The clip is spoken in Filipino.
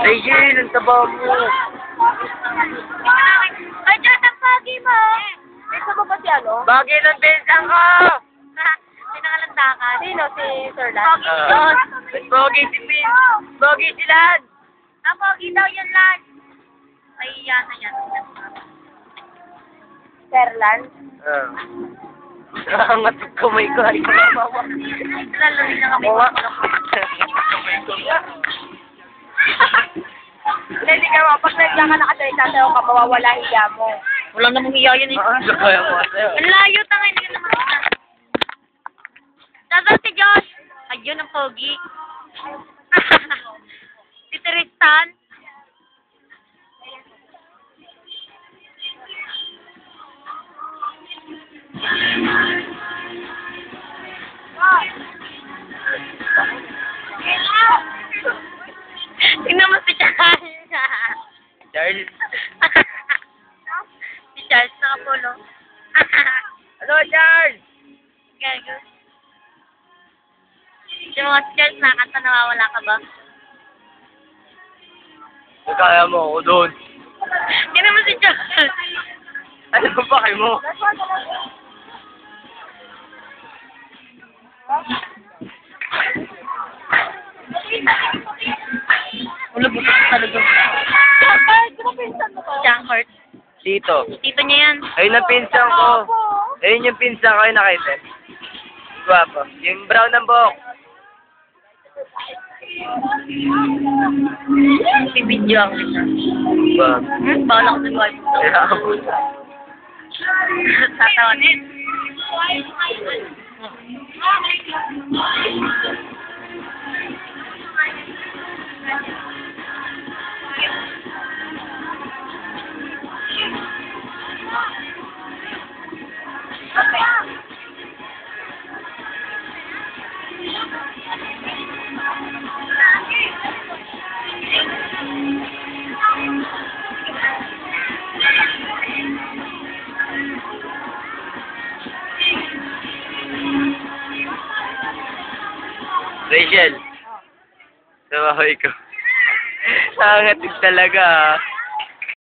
Rachel, ang taba mo. Ay, Diyos, ang pagi mo! Gusto mo ba si ano? Bagay ng bensang ko! Pinakalanda ka. Sino? Si Sir Lan? Pogi si Pin. Pogi si Lan. Ah, pogi daw yun, Lan. Ay, yan na yan. Sir Lan? Angat yung kamay ko. Ay, mama. Lalawin na kami. Hindi ka mo, pag nandiyan ka nakasalita sa'yo ka, mawawala hiya mo. Wala namang hiya yun eh. Kaya mo sa'yo. Ang layo, tangay na yun naman. Nasaan si Josh? Ayun ang pogi. Si Tristan? Tingnan mo si Charles. Charles. Si Charles nakapulo. Ano, Charles? Gago. Si mga si Charles nakakanta, nawawala ka ba? Kaya mo ako doon. Tingnan mo si Charles. Ano ba kayo mo? Ulo buto talaga. Junkheart. Tito. Tito niya yan. Ayun ang pinsan ko. Ayun yung pinsan ko yung nakita. Guwapo. Yung brown ng buhok. Bibidyo ako nito. Guwapo. Bawal ako sa buhay mo. Kaya ako. Tatawanin. Rachel. Sabahoy ko. Nangangatid talaga ah.